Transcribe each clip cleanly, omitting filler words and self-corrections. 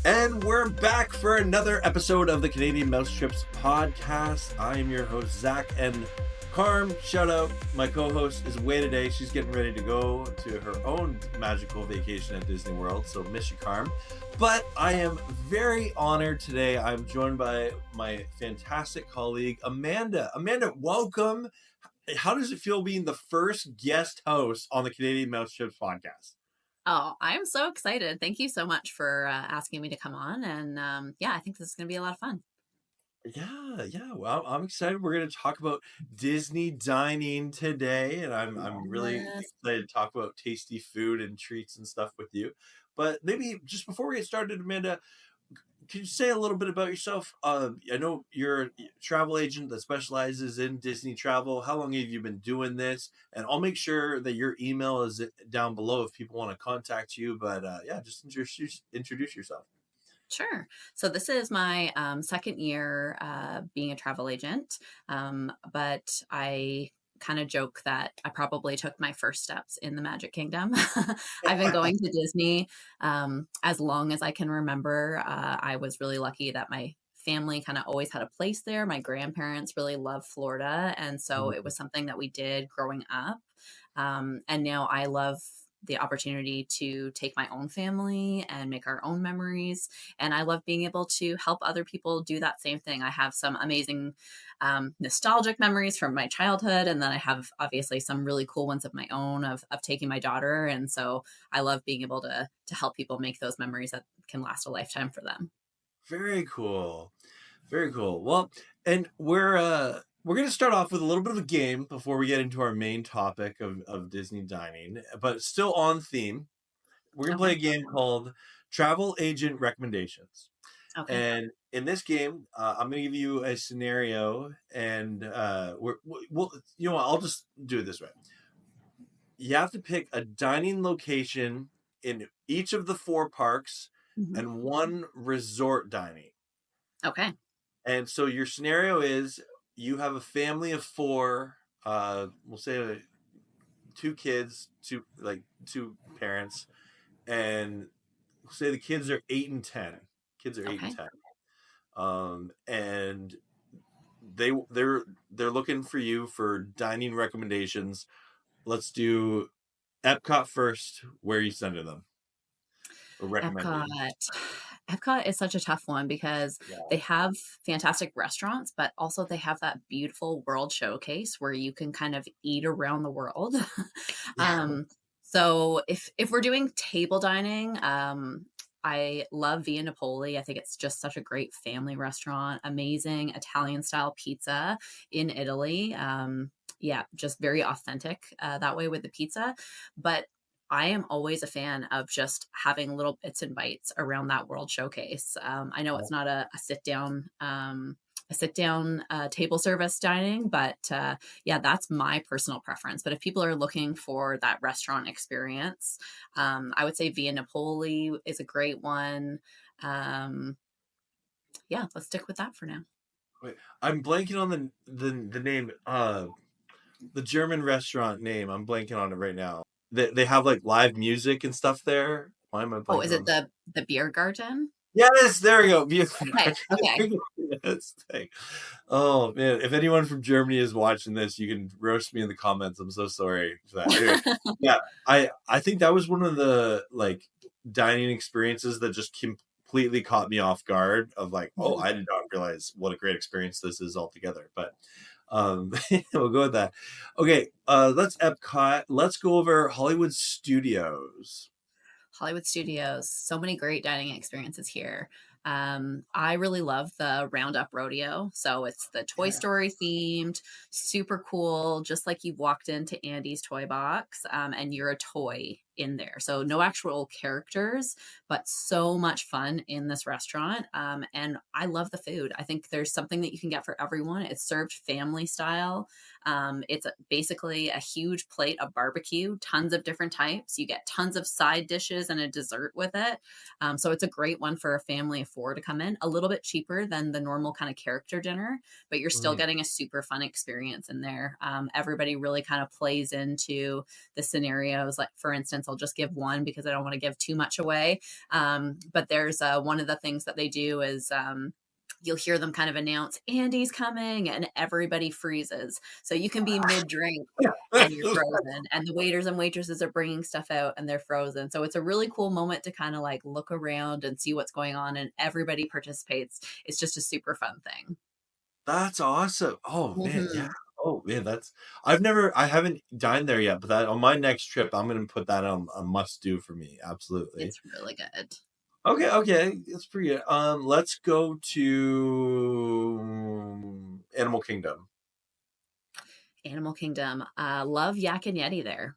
And we're back for another episode of the Canadian Mouse Trips podcast. I am your host, Zach, and Carm, shout out. My co-host is away today. She's getting ready to go to her own magical vacation at Disney World, so miss you, Carm. But I am very honored today. I'm joined by my fantastic colleague, Amanda. Amanda, welcome. How does it feel being the first guest host on the Canadian Mouse Trips podcast? Oh, I'm so excited. Thank you so much for asking me to come on. And I think this is going to be a lot of fun. Yeah. Well, I'm excited. We're going to talk about Disney dining today, and I'm really Yes. excited to talk about tasty food and treats and stuff with you. But maybe just before we get started, Amanda, can you say a little bit about yourself? I know you're a travel agent that specializes in Disney travel. How long have you been doing this? And I'll make sure that your email is down below if people want to contact you. But just introduce yourself. Sure. So this is my second year being a travel agent. But I kind of joke that I probably took my first steps in the Magic Kingdom. I've been going to Disney as long as I can remember. I was really lucky that my family kind of always had a place there. My grandparents really loved Florida. And so it was something that we did growing up. And now I love the opportunity to take my own family and make our own memories. And I love being able to help other people do that same thing. I have some amazing nostalgic memories from my childhood. And then I have obviously some really cool ones of my own of taking my daughter. And so I love being able to help people make those memories that can last a lifetime for them. Very cool. Very cool. Well, and we're going to start off with a little bit of a game before we get into our main topic of Disney dining, but still on theme. We're going to play a Okay. game called Travel Agent Recommendations. Okay. And in this game, I'm going to give you a scenario, and we'll, you know what? I'll just do it this way. You have to pick a dining location in each of the four parks Mhm. and one resort dining. Okay. And so your scenario is you have a family of four, we'll say two kids, two parents, and we'll say the kids are 8 and 10. Kids are eight and Okay. 10. And they're looking for you for dining recommendations. Let's do Epcot first. Where are you sending them or recommending? Epcot. Epcot is such a tough one because Yeah. they have fantastic restaurants, but also they have that beautiful world showcase where you can kind of eat around the world. um, so if we're doing table dining, I love Via Napoli. I think it's just such a great family restaurant, amazing Italian style pizza in Italy. Just very authentic that way with the pizza. But I am always a fan of just having little bits and bites around that world showcase. I know it's not a sit down table service dining, but that's my personal preference. But if people are looking for that restaurant experience, I would say Via Napoli is a great one. Um, let's stick with that for now. Wait, I'm blanking on the name. The German restaurant name. I'm blanking on it right now. They have like live music and stuff there. Why am I Oh, is blanking it on? the beer garden? Yes, there we go. Okay, okay. Yes, oh man, if anyone from Germany is watching this, you can roast me in the comments. I'm so sorry for that. Anyway, yeah, I think that was one of the like dining experiences that just completely caught me off guard. Of like, oh, I did not realize what a great experience this is altogether. But we'll go with that. Okay, let's Epcot. Let's go over Hollywood Studios. Hollywood Studios, so many great dining experiences here. I really love the Roundup Rodeo. So it's the Toy Yeah. Story themed, super cool, just like you've walked into Andy's toy box and you're a toy in there. So no actual characters, but so much fun in this restaurant. And I love the food. I think there's something that you can get for everyone. It's served family style. It's basically a huge plate of barbecue, tons of different types. You get tons of side dishes and a dessert with it. So it's a great one for a family of four to come in, a little bit cheaper than the normal kind of character dinner, but you're still Mm. getting a super fun experience in there. Everybody really kind of plays into the scenarios. Like, for instance, chance, I'll just give one because I don't want to give too much away. But there's one of the things that they do is you'll hear them kind of announce Andy's coming and everybody freezes. So you can be mid drink and you're frozen, and the waiters and waitresses are bringing stuff out and they're frozen. So it's a really cool moment to kind of like look around and see what's going on, and everybody participates. It's just a super fun thing. That's awesome. Oh man, yeah. Mhm. Oh man, I haven't dined there yet, but that on my next trip, I'm gonna put that on a must do for me. Absolutely. It's really good. Okay, okay, that's pretty good. Let's go to Animal Kingdom. Animal Kingdom. Love Yak and Yeti there.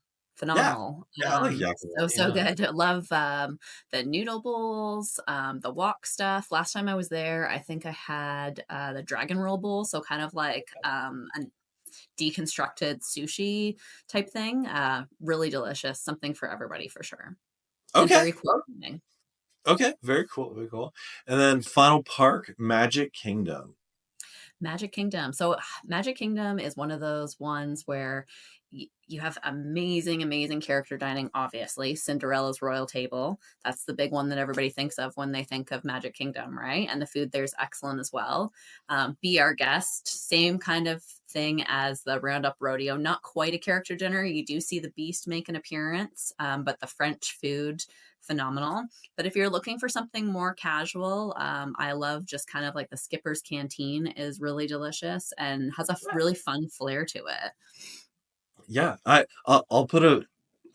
Yeah, Phenomenal. yeah, I like So, Yakima. so Yeah. good. Love the noodle bowls, the wok stuff. Last time I was there, I think I had the dragon roll bowl. So kind of like a deconstructed sushi type thing. Really delicious. Something for everybody for sure. And Okay. very cool. Okay. Very cool. Very cool. And then final park, Magic Kingdom. Magic Kingdom. So Magic Kingdom is one of those ones where you have amazing, amazing character dining, obviously. Cinderella's Royal Table. That's the big one that everybody thinks of when they think of Magic Kingdom, right? And the food there's excellent as well. Be Our Guest, same kind of thing as the Roundup Rodeo. Not quite a character dinner. You do see the Beast make an appearance, but the French food, phenomenal. But if you're looking for something more casual, I love just kind of like the Skipper's Canteen is really delicious and has a really fun flair to it. Yeah, I'll put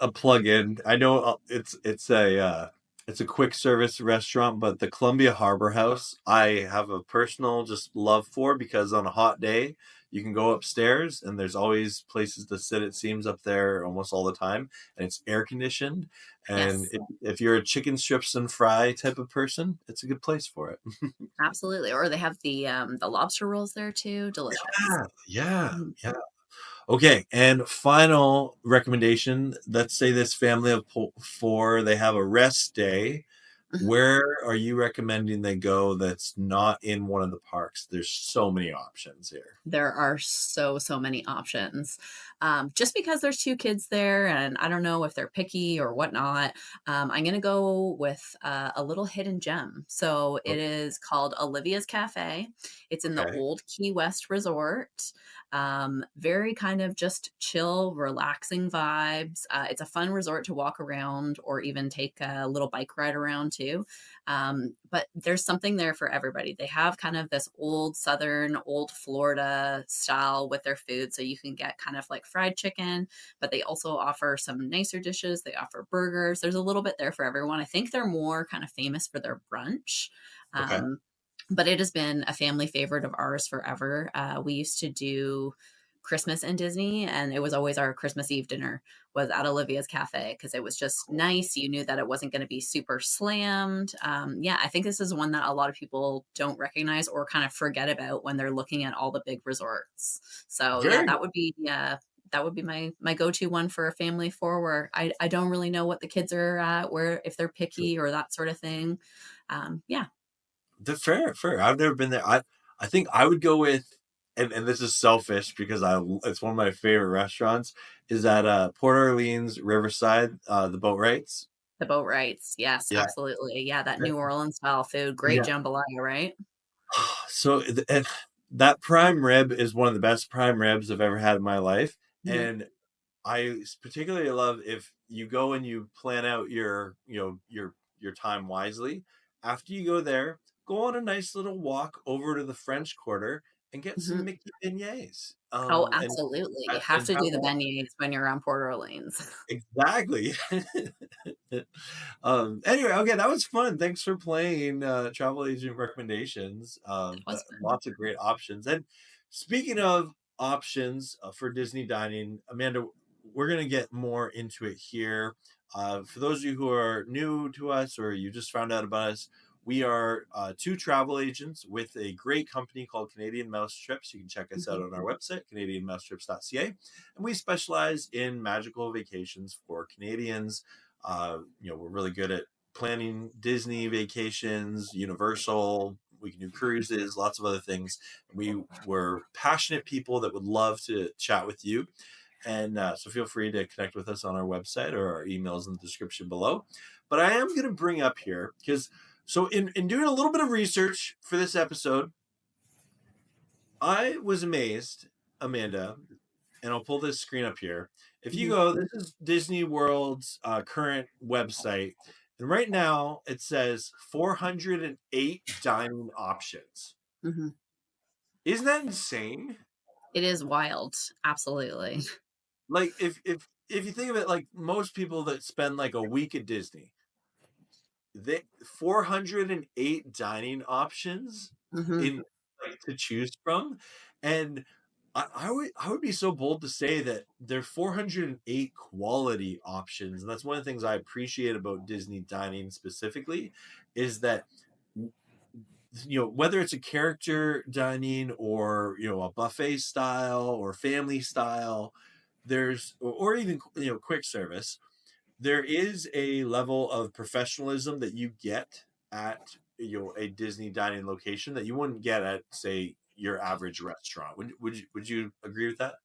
a plug in. I know it's a quick service restaurant, but the Columbia Harbor House I have a personal just love for because on a hot day you can go upstairs and there's always places to sit. It seems up there almost all the time, and it's air conditioned. And Yes, if you're a chicken strips and fry type of person, it's a good place for it. absolutely. Or they have the lobster rolls there too. Delicious. Yeah, yeah, Mhm. yeah. Okay, and final recommendation. Let's say this family of four, they have a rest day. Mhm. Where are you recommending they go that's not in one of the parks? There's so many options here. There are so many options. Just because there's two kids there, and I don't know if they're picky or whatnot, I'm going to go with a little hidden gem. So O- it is called Olivia's Cafe. It's in the Okay, old Key West Resort. Very kind of just chill, relaxing vibes. It's a fun resort to walk around or even take a little bike ride around too. But there's something there for everybody. They have kind of this old Southern, old Florida style with their food. So you can get kind of like fried chicken, but they also offer some nicer dishes. They offer burgers. There's a little bit there for everyone. I think they're more kind of famous for their brunch. okay, Um, but it has been a family favorite of ours forever. We used to do Christmas in Disney, and it was always our Christmas Eve dinner was at Olivia's Cafe because it was just nice. You knew that it wasn't going to be super slammed. Yeah, I think this is one that a lot of people don't recognize or kind of forget about when they're looking at all the big resorts. So yeah, very that would be my go-to one for a family for where I don't really know what the kids are at, where if they're picky or that sort of thing. Yeah, fair. I've never been there. I think I would go with, and this is selfish because it's one of my favorite restaurants. Is at Port Orleans Riverside, the boat rights. the boat rights. Yes, Yeah, absolutely. Yeah, that New Orleans style food. Great yeah. jambalaya, right? So and that prime rib is one of the best prime ribs I've ever had in my life, Mhm. and I particularly love if you go and you plan out your time wisely. After you go there, go on a nice little walk over to the French Quarter and get some Mhm. Mickey beignets. Oh, absolutely. You have And to have do the beignets when you're on Port Orleans. exactly. Anyway, okay, that was fun. Thanks for playing travel agent recommendations. That was fun. Lots of great options. And speaking of options for Disney dining, Amanda, we're gonna get more into it here. For those of you who are new to us or you just found out about us, we are two travel agents with a great company called Canadian Mouse Trips. You can check us out Mhm. on our website, canadianmousetrips.ca. And we specialize in magical vacations for Canadians. We're really good at planning Disney vacations, Universal. We can do cruises, lots of other things. We were passionate people that would love to chat with you. And so feel free to connect with us on our website or our emails in the description below. But I am going to bring up here because so in doing a little bit of research for this episode, I was amazed, Amanda, and I'll pull this screen up here. If you Hmm. go, this is Disney World's current website. And right now it says 408 dining options. Hmm. Isn't that insane? It is wild. Absolutely. Like if you think of it, like most people that spend like a week at Disney, they 408 dining options Hmm. in like to choose from. And I would be so bold to say that there are 408 quality options. And that's one of the things I appreciate about Disney dining specifically is that whether it's a character dining or a buffet style or family style, there's or even quick service, there is a level of professionalism that you get at a Disney dining location that you wouldn't get at, say, your average restaurant. Would you agree with that?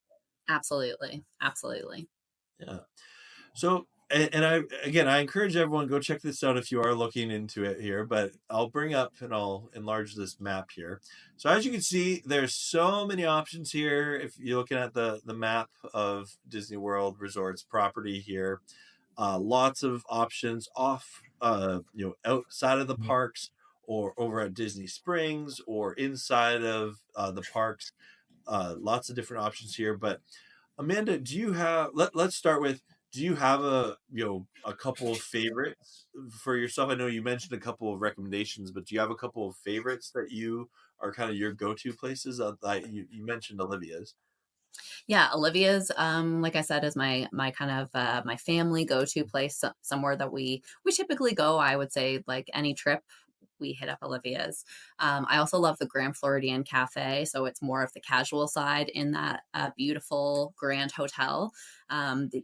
Absolutely. Absolutely. Yeah. So, and I encourage everyone go check this out if you are looking into it here. But I'll bring up and I'll enlarge this map here. So as you can see, there's so many options here. If you're looking at the map of Disney World Resorts property here, lots of options off, outside of the parks or over at Disney Springs or inside of the parks. Lots of different options here. But Amanda, do you have? Let's start with. Do you have a couple of favorites for yourself? I know you mentioned a couple of recommendations, but do you have a couple of favorites that you are kind of your go-to places? Like you mentioned Olivia's. Yeah, Olivia's, like I said, is my kind of my family go-to place, somewhere that we typically go. I would say like any trip, we hit up Olivia's. I also love the Grand Floridian Cafe, so it's more of the casual side in that beautiful Grand Hotel.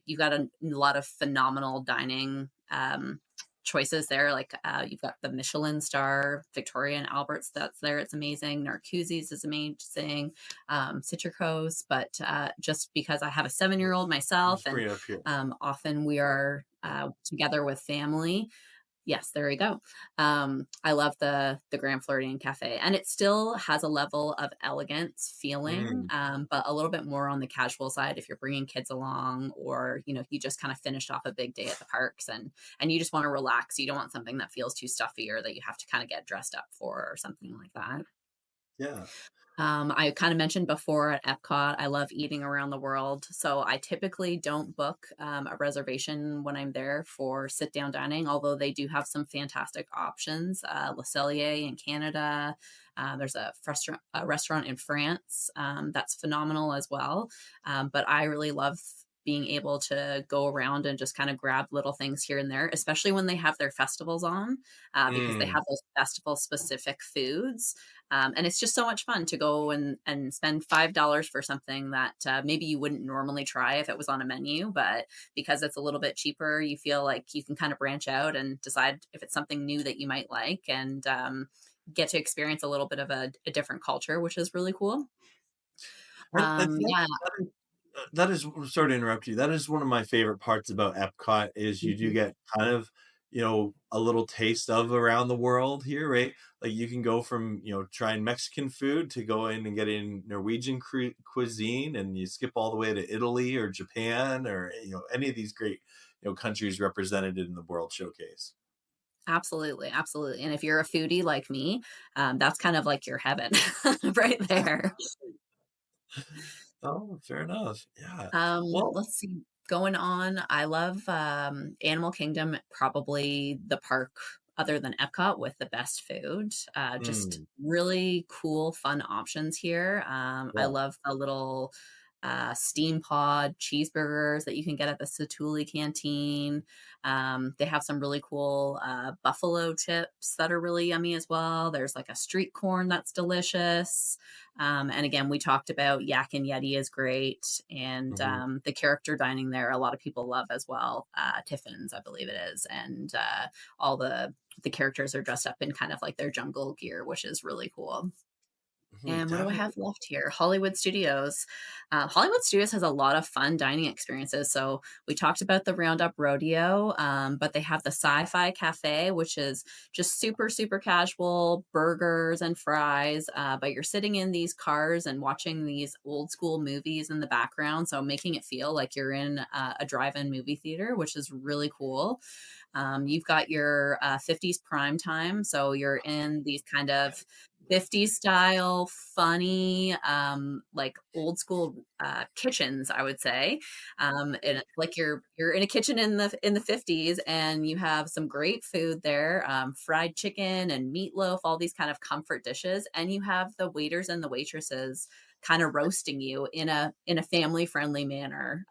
You've got a lot of phenomenal dining. Choices there, like you've got the Michelin star Victoria and Albert's that's there, it's amazing. Narcoossee's is amazing. Citricos, but just because I have a 7-year-old I'm myself, just and bringing it up here. often we are together with family. Yes, there we go. I love the Grand Floridian Cafe, and it still has a level of elegance feeling, Mm, but a little bit more on the casual side if you're bringing kids along, or you just kind of finished off a big day at the parks, and you just want to relax. You don't want something that feels too stuffy or that you have to kind of get dressed up for or something like that. yeah. I kind of mentioned before at Epcot, I love eating around the world. So I typically don't book a reservation when I'm there for sit down dining, although they do have some fantastic options. Le Cellier in Canada. There's a restaurant in France that's phenomenal as well. But I really love being able to go around and just kind of grab little things here and there, especially when they have their festivals on, because they Mm, have those festival specific foods. And it's just so much fun to go and spend $5 for something that maybe you wouldn't normally try if it was on a menu, but because it's a little bit cheaper, you feel like you can kind of branch out and decide if it's something new that you might like, and get to experience a little bit of a different culture, which is really cool. I think Yeah. that is sorry to interrupt you. That is one of my favorite parts about Epcot is you do Mhm. get kind of, a little taste of around the world here, right? Like you can go from, trying Mexican food to go in and getting Norwegian cuisine, and you skip all the way to Italy or Japan or, any of these great, countries represented in the World Showcase. Absolutely, absolutely. And if you're a foodie like me, that's kind of like your heaven right there. Oh, fair enough. Yeah. Well, Let's see. Going on, I love Animal Kingdom, probably the park other than Epcot with the best food. Just mm, really cool, fun options here. I yeah. love the little steam pod cheeseburgers that you can get at the Satuli Canteen. They have some really cool buffalo chips that are really yummy as well. There's like a street corn that's delicious. And again, we talked about Yak and Yeti is great, and Mhm. the character dining there, a lot of people love as well. Tiffin's, I believe it is, and all the characters are dressed up in kind of like their jungle gear, which is really cool. And what do I have Definitely. left here? Hollywood Studios. Hollywood Studios has a lot of fun dining experiences. So we talked about the Roundup Rodeo, but they have the Sci-Fi Cafe, which is just super, super casual burgers and fries. But you're sitting in these cars and watching these old school movies in the background. So making it feel like you're in a drive-in movie theater, which is really cool. You've got your 50s prime time. So you're in these kind of 50s style, funny, like old school kitchens, I would say. And it's like you're in a kitchen in the 50s, and you have some great food there, fried chicken and meatloaf, all these kind of comfort dishes, and you have the waiters and the waitresses kind of roasting you in a family friendly manner,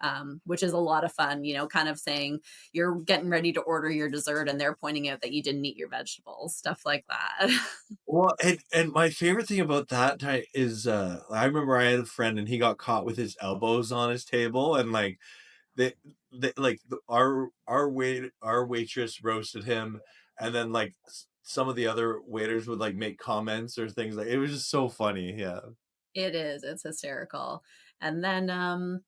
which is a lot of fun. Kind of saying you're getting ready to order your dessert, and they're pointing out that you didn't eat your vegetables, stuff like that. Well, and my favorite thing about that is I remember I had a friend and he got caught with his elbows on his table and like they, our waitress roasted him and then like some of the other waiters would like make comments or things like it was just so funny. Yeah. It is. It's hysterical. And then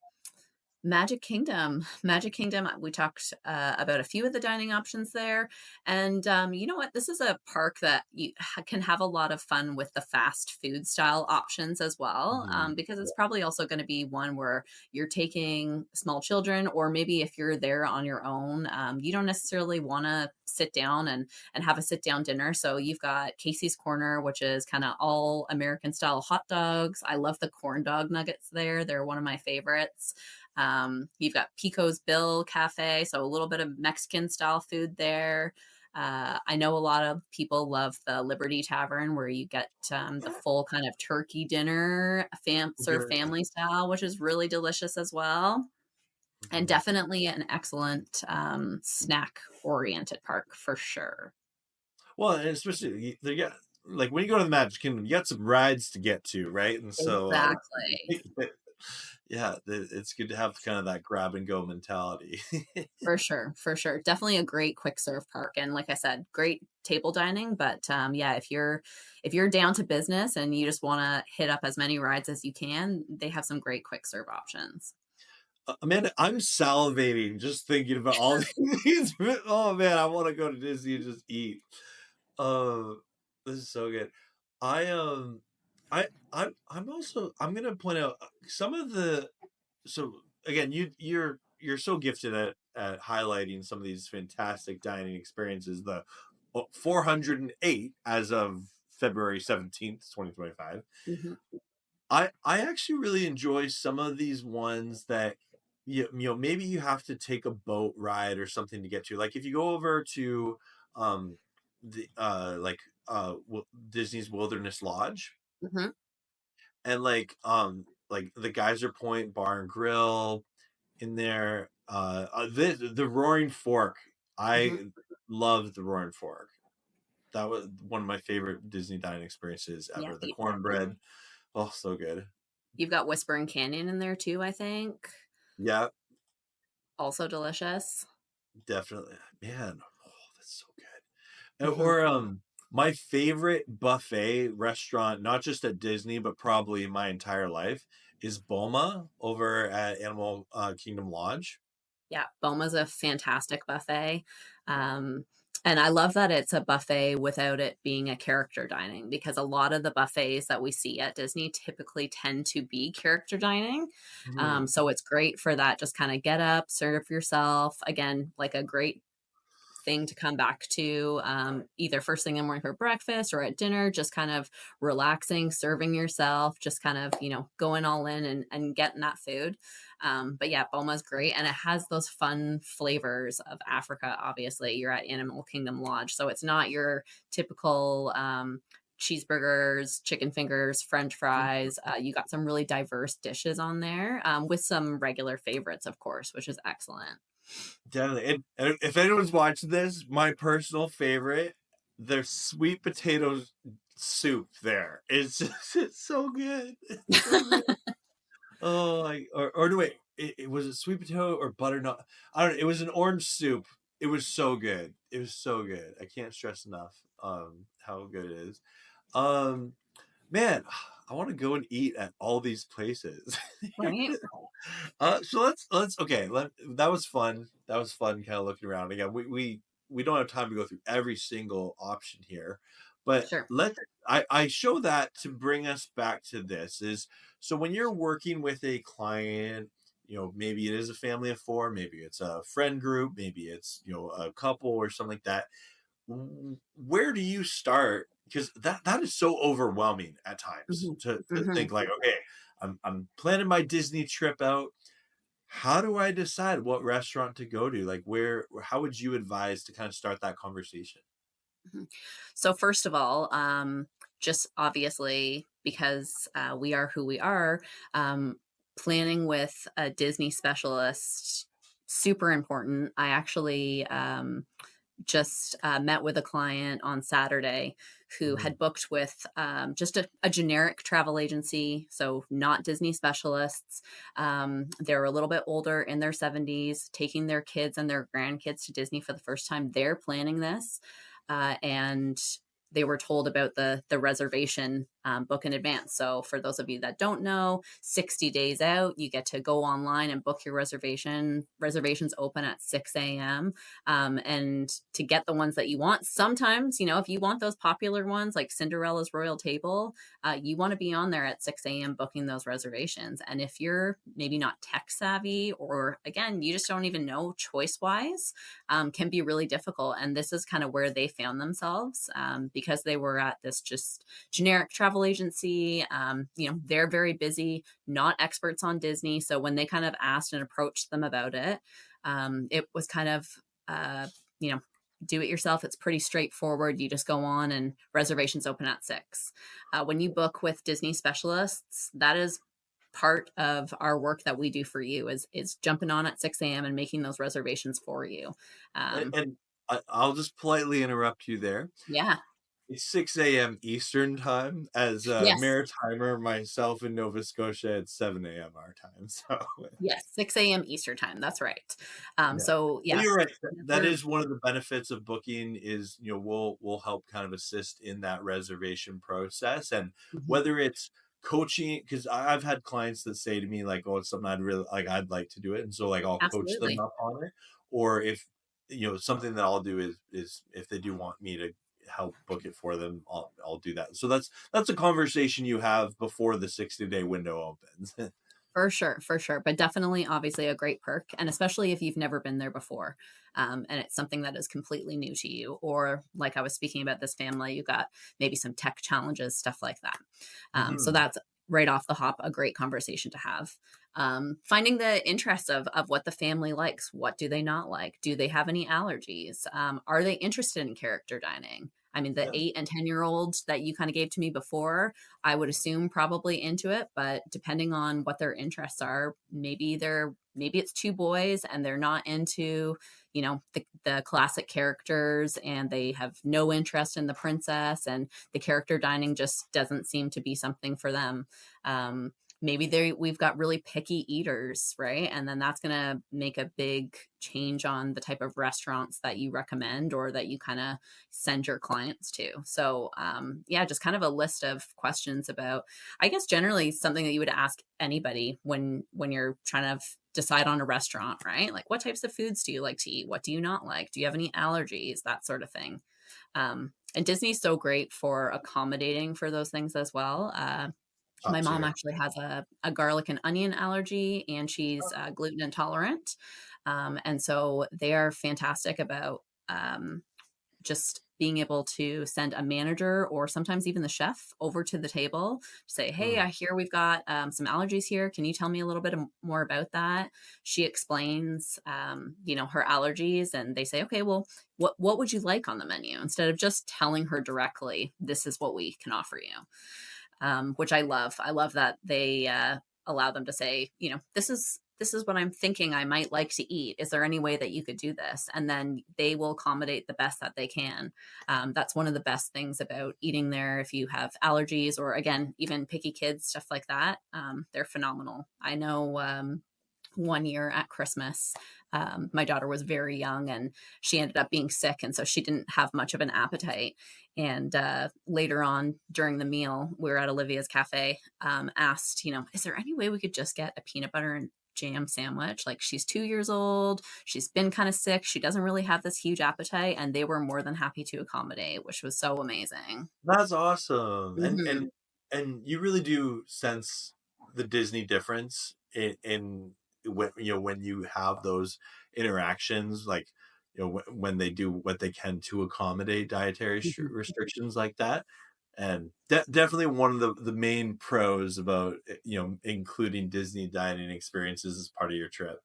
Magic Kingdom. Magic Kingdom, we talked about a few of the dining options there. And you know what? This is a park that you can have a lot of fun with the fast food style options as well, Mhm. because it's probably also going to be one where you're taking small children, or maybe if you're there on your own, you don't necessarily want to sit down and have a sit down dinner. So you've got Casey's Corner, which is kind of all American style hot dogs. I love the corn dog nuggets there. They're one of my favorites. You've got Pico's Bill Cafe, so a little bit of Mexican style food there. I know a lot of people love the Liberty Tavern, where you get the full kind of turkey dinner, served Mhm. family style, which is really delicious as well. And Mhm. definitely an excellent snack oriented park for sure. Well, and especially they got like when you go to the Magic Kingdom, you got some rides to get to, right? And so Exactly. yeah, it's good to have kind of that grab and go mentality. For sure, for sure. Definitely a great quick serve park. And like I said, great table dining. But yeah, if you're down to business and you just want to hit up as many rides as you can, they have some great quick serve options. Amanda, I'm salivating just thinking about all these. Oh man, I want to go to Disney and just eat. Uh, this is so good. I I'm also I'm gonna point out some of the so again you're so gifted at highlighting some of these fantastic dining experiences. The 408 as of February 17th, 2025. Mhm. I actually really enjoy some of these ones that maybe you have to take a boat ride or something to get to. Like if you go over to um the Disney's Wilderness Lodge Mhm. and like the Geyser Point Bar and Grill in there the Roaring Fork. Mhm. I love the Roaring Fork. That was one of my favorite Disney dining experiences Yeah. ever. The cornbread, oh so good. You've got Whispering Canyon in there too, I think. Yeah. Also delicious. Definitely, man. Oh, that's so good. Mhm. My favorite buffet restaurant, not just at Disney, but probably my entire life, is Boma over at Animal Kingdom Lodge. Yeah, Boma's a fantastic buffet. Um, and I love that it's a buffet without it being a character dining, because a lot of the buffets that we see at Disney typically tend to be character dining. Mhm. So it's great for that. Just kind of get up, serve yourself. Again, like a great thing to come back to, either first thing in the morning for breakfast or at dinner, just kind of relaxing, serving yourself, just kind of, going all in and getting that food. But yeah, Boma's great. And it has those fun flavors of Africa. Obviously, you're at Animal Kingdom Lodge. So it's not your typical, cheeseburgers, chicken fingers, French fries. You got some really diverse dishes on there, with some regular favorites, of course, which is excellent. Definitely. And if anyone's watching this, my personal favorite, their sweet potato soup there. It's just it's so good. It's so good. Oh, or no, wait, it was it sweet potato or butternut? I don't know. It was an orange soup. It was so good. It was so good. I can't stress enough how good it is. Um Man, I want to go and eat at all these places. Right? So let's okay. That was fun. That was fun, kind of looking around again. We don't have time to go through every single option here, but Sure. I show that to bring us back to this is so when you're working with a client, maybe it is a family of four, maybe it's a friend group, maybe it's a couple or something like that. Where do you start? Because that is so overwhelming at times Hmm. to Hmm. think like, okay, I'm planning my Disney trip out. How do I decide what restaurant to go to? Like how would you advise to kind of start that conversation? Mhm. So first of all, just obviously because we are who we are, planning with a Disney specialist super important. I actually just met with a client on Saturday who Mhm. had booked with just a generic travel agency, so not Disney specialists. They're a little bit older in their 70s, taking their kids and their grandkids to Disney for the first time. They're planning this. And they were told about the reservation book in advance. So for those of you that don't know, 60 days out, you get to go online and book your reservation. Reservations open at 6 a.m. And to get the ones that you want, sometimes, if you want those popular ones like Cinderella's Royal Table, you want to be on there at 6 a.m. booking those reservations. And if you're maybe not tech savvy, or again, you just don't even know choice wise, can be really difficult. And this is kind of where they found themselves because they were at this just generic travel agency. They're very busy, not experts on Disney. So when they kind of asked and approached them about it was kind of, uh, you know, do it yourself. It's pretty straightforward. You just go on and reservations open at 6. When you book with Disney specialists, that is part of our work that we do for you is jumping on at 6 a.m. and making those reservations for you. Um, And I'll just politely interrupt you there. yeah. It's 6 a.m. Eastern time. As a Yes. Maritimer myself in Nova Scotia, it's 7 a.m. our time. So Yes. 6 a.m. Eastern time. That's right. yeah. So But yeah, you're right. That they're is one of the benefits of booking is, we'll help kind of assist in that reservation process. And mhm, whether it's coaching, because I've had clients that say to me like, oh, it's something I'd really like, I'd like to do it. And so like I'll coach them absolutely. up on it. Or if something that I'll do is if they do want me to help book it for them, I'll do that. So that's a conversation you have before the 60-day window opens. For sure, for sure. But definitely, obviously, a great perk. And especially if you've never been there before and it's something that is completely new to you. Or, like I was speaking about this family, you got maybe some tech challenges, stuff like that. So Mhm. that's right off the hop a great conversation to have. Finding the interest of what the family likes. What do they not like? Do they have any allergies? Are they interested in character dining? I mean, the Yeah. 8 and 10-year-old that you kind of gave to me before, I would assume probably into it, but depending on what their interests are, maybe it's two boys and they're not into, the classic characters and they have no interest in the princess and the character dining just doesn't seem to be something for them. Maybe we've got really picky eaters, right? And then that's going to make a big change on the type of restaurants that you recommend or that you kind of send your clients to. So, yeah, just kind of a list of questions about, I guess, generally something that you would ask anybody when you're trying to decide on a restaurant, right? Like, what types of foods do you like to eat? What do you not like? Do you have any allergies? That sort of thing. And Disney's so great for accommodating for those things as well. Top My mom tier. actually has a garlic and onion allergy, and she's gluten intolerant. And so they are fantastic about just being able to send a manager or sometimes even the chef over to the table to say, hey, Mm. I hear we've got some allergies here. Can you tell me a little bit more about that? She explains, her allergies, and they say, okay, well, what would you like on the menu? Instead of just telling her directly, this is what we can offer you, which I love. I love that they allow them to say, this is what I'm thinking I might like to eat. Is there any way that you could do this? And then they will accommodate the best that they can. That's one of the best things about eating there. If you have allergies or again, even picky kids, stuff like that, they're phenomenal. I know one year at Christmas. My daughter was very young and she ended up being sick. And so she didn't have much of an appetite. And later on during the meal, we were at Olivia's cafe, asked, is there any way we could just get a peanut butter and jam sandwich? Like, she's 2 years old. She's been kind of sick. She doesn't really have this huge appetite. And they were more than happy to accommodate, which was so amazing. That's awesome. And Hmm. and and you really do sense the Disney difference in when when you have those interactions, like when they do what they can to accommodate dietary restrictions like that. And definitely one of the main pros about including Disney dining experiences as part of your trip.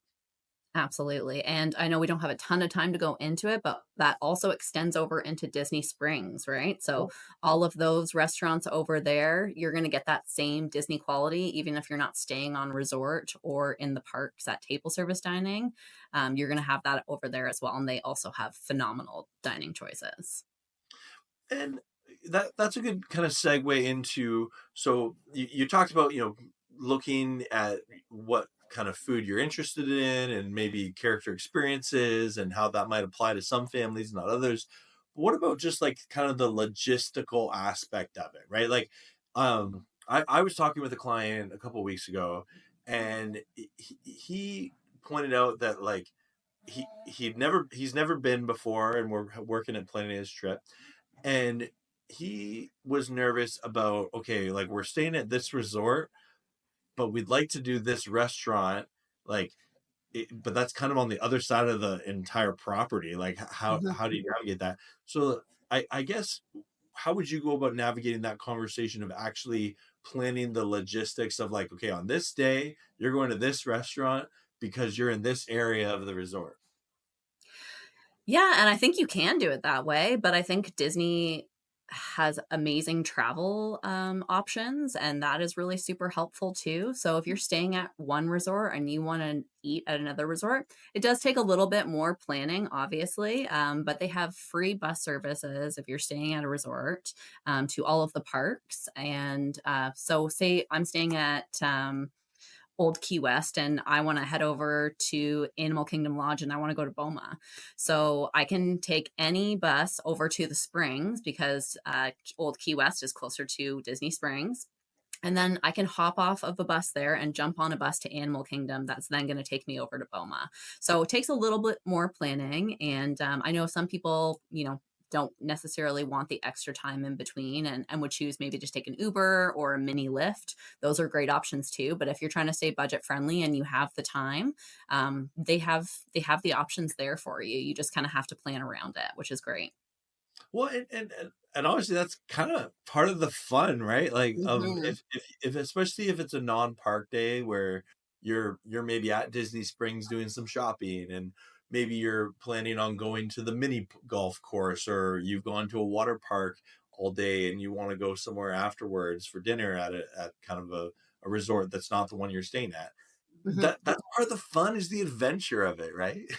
Absolutely. And I know we don't have a ton of time to go into it, but that also extends over into Disney Springs, right? So all of those restaurants over there, you're going to get that same Disney quality, even if you're not staying on resort or in the parks at table service dining. You're going to have that over there as well. And they also have phenomenal dining choices. And that's a good kind of segue into, so you talked about looking at what kind of food you're interested in and maybe character experiences and how that might apply to some families, not others. But what about just like kind of the logistical aspect of it, right? Like I was talking with a client a couple of weeks ago, and he pointed out that like he's never been before, and we're working at planning his trip, and he was nervous about, okay, like we're staying at this resort, but we'd like to do this restaurant, like but that's kind of on the other side of the entire property. Like how do you navigate that? So I guess, how would you go about navigating that conversation of actually planning the logistics of like, okay, on this day you're going to this restaurant because you're in this area of the resort? Yeah, and I think you can do it that way, but I think Disney has amazing travel options, and that is really super helpful too. So if you're staying at one resort and you want to eat at another resort, it does take a little bit more planning, obviously, but they have free bus services if you're staying at a resort to all of the parks. And so, say I'm staying at Old Key West and I want to head over to Animal Kingdom Lodge and I want to go to Boma. So I can take any bus over to the Springs because Old Key West is closer to Disney Springs. And then I can hop off of a bus there and jump on a bus to Animal Kingdom. That's then going to take me over to Boma. So it takes a little bit more planning. And I know some people, don't necessarily want the extra time in between and would choose maybe just take an Uber or a mini Lyft. Those are great options too. But if you're trying to stay budget friendly and you have the time, they have the options there for you. You just kind of have to plan around it, which is great. Well, and obviously that's kind of part of the fun, right? Like of Hmm. if especially if it's a non-park day where you're maybe at Disney Springs doing some shopping, and maybe you're planning on going to the golf course, or you've gone to a water park all day and you want to go somewhere afterwards for dinner at kind of a resort that's not the one you're staying at. Hmm. That's part of the fun, is the adventure of it, right?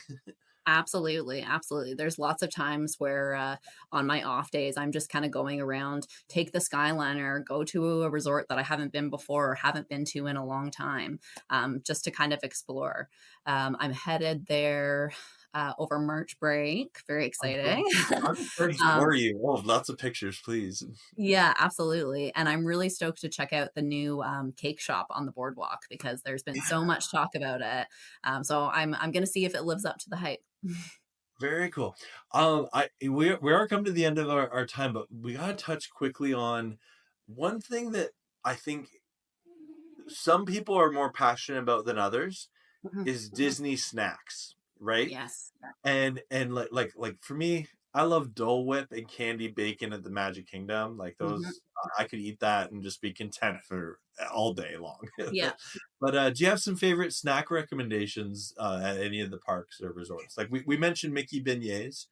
Absolutely, absolutely. There's lots of times where on my off days, I'm just kind of going around, take the Skyliner, go to a resort that I haven't been before or haven't been to in a long time, just to kind of explore. I'm headed there over March break. Very I'm, exciting. I'm excited um, for you. Oh, lots of pictures, please. yeah, absolutely. And I'm really stoked to check out the new cake shop on the boardwalk because there's been so much talk about it. So I'm going to see if it lives up to the hype. Very cool. We are coming to the end of our time, but we gotta touch quickly on one thing that I think some people are more passionate about than others, Mhm. is Disney snacks, right? Yes. And like for me, I love Dole Whip and candy bacon at the Magic Kingdom. Like Mhm. those, I could eat that and just be content for all day long. Yeah. But do you have some favorite snack recommendations at any of the parks or resorts? Like we mentioned Mickey beignets.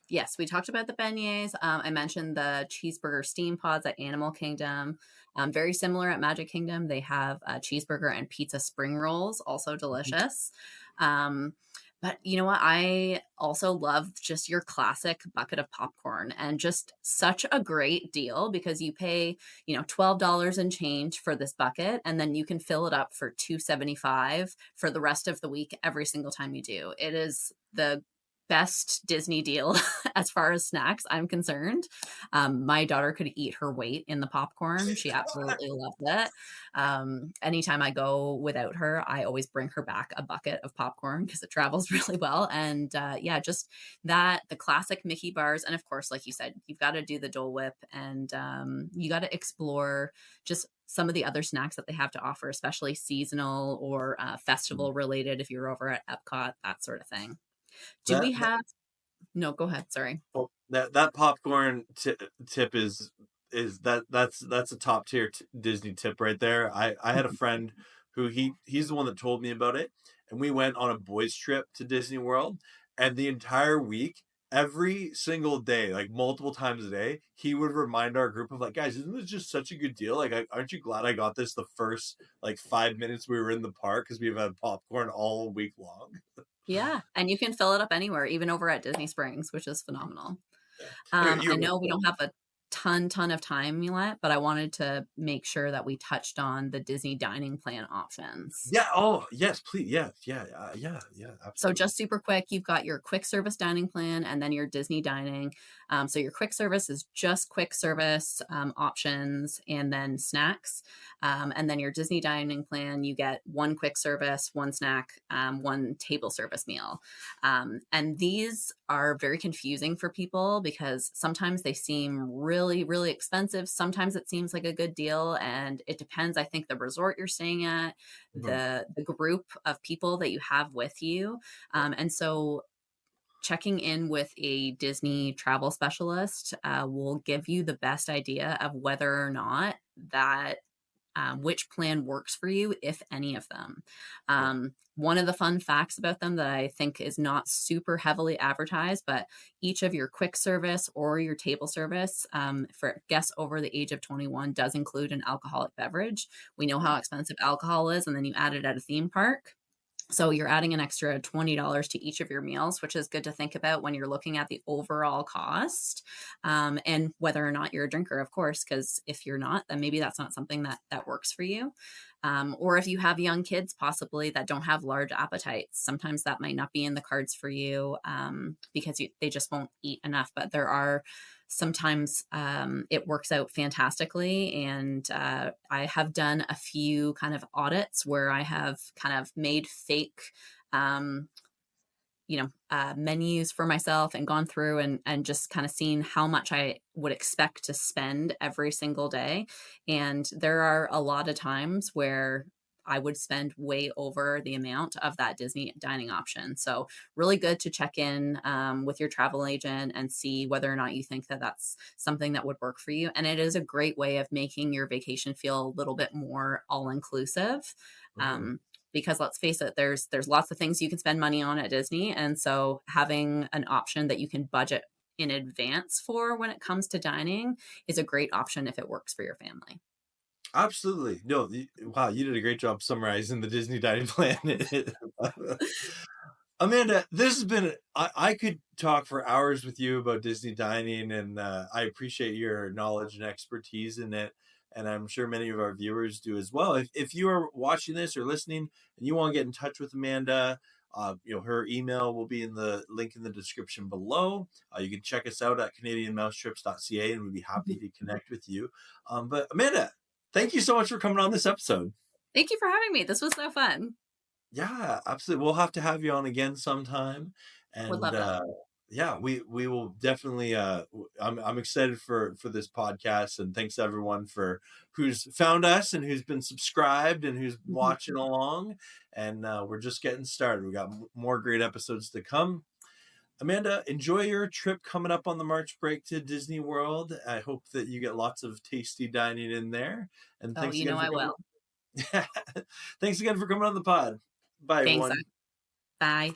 Yes, we talked about the beignets. I mentioned the cheeseburger steam pods at Animal Kingdom. Very similar at Magic Kingdom. They have cheeseburger and pizza spring rolls, also delicious. Um, But you know what? I also love just your classic bucket of popcorn, and just such a great deal because you pay, $12 and change for this bucket, and then you can fill it up for 2.75 for the rest of the week every single time you do. It is the best Disney deal as far as snacks I'm concerned. My daughter could eat her weight in the popcorn. She absolutely loved it. Anytime I go without her, I always bring her back a bucket of popcorn because it travels really well. And yeah, just that, the classic Mickey bars. And of course, like you said, you've got to do the Dole Whip, and you got to explore just some of the other snacks that they have to offer, especially seasonal or festival related if you're over at Epcot, that sort of thing. Do we That have, no, go ahead. Sorry. Well, that popcorn tip is that's a top tier Disney tip right there. I had a friend who he's the one that told me about it, and we went on a boys trip to Disney World, and the entire week, every single day, like multiple times a day, he would remind our group of like, guys, isn't this just such a good deal? Like, aren't you glad I got this the first like 5 minutes we were in the park because we've had popcorn all week long. Yeah, and you can fill it up anywhere, even over at Disney Springs, which is phenomenal. Yeah. Anyway, I know we don't have a ton of time yet, but I wanted to make sure that we touched on the Disney dining plan options. yeah. Oh, yes, please. Yeah, yeah. So Absolutely. just super quick, you've got your quick service dining plan and then your Disney dining. So your quick service is just quick service options and then snacks. And then your Disney dining plan, you get one quick service, one snack, one table service meal. And these are very confusing for people because sometimes they seem really, really expensive. Sometimes it seems like a good deal. And it depends, I think, the resort you're staying at, Mhm. the group of people that you have with you. And so checking in with a Disney travel specialist will give you the best idea of whether or not that which plan works for you, if any of them. Yeah. One of the fun facts about them that I think is not super heavily advertised, but each of your quick service or your table service for guests over the age of 21 does include an alcoholic beverage. We know how expensive alcohol is, and then you add it at a theme park. So you're adding an extra $20 to each of your meals, which is good to think about when you're looking at the overall cost, and whether or not you're a drinker, of course, because if you're not, then maybe that's not something that works for you. Or if you have young kids, possibly that don't have large appetites, sometimes that might not be in the cards for you because they just won't eat enough. But there are sometimes it works out fantastically. And I have done a few kind of audits where I have kind of made fake um, menus for myself and gone through and just kind of seen how much I would expect to spend every single day. And there are a lot of times where I would spend way over the amount of that Disney dining option. So really good to check in with your travel agent and see whether or not you think that that's something that would work for you. And it is a great way of making your vacation feel a little bit more all inclusive. Mhm. Um, because let's face it, there's lots of things you can spend money on at Disney, and so having an option that you can budget in advance for when it comes to dining is a great option if it works for your family. Absolutely. No, wow, you did a great job summarizing the Disney dining plan. Amanda, this has been, I could talk for hours with you about Disney dining, and I appreciate your knowledge and expertise in it. And I'm sure many of our viewers do as well. If you are watching this or listening and you want to get in touch with Amanda, her email will be in the link in the description below. You can check us out at canadianmousetrips.ca, and we'd be happy to connect with you. But Amanda, thank you so much for coming on this episode. Thank you for having me. This was so fun. Yeah, absolutely. We'll have to have you on again sometime. Would And love it. yeah, we will definitely I'm excited for this podcast, and thanks everyone for who's found us and who's been subscribed and who's watching along. And we're just getting started. We got more great episodes to come. Amanda, enjoy your trip coming up on the March break to Disney World. I hope that you get lots of tasty dining in there. And Oh, thanks you again know for I coming. will. Thanks again for coming on the pod. Bye, Thanks. everyone. Bye.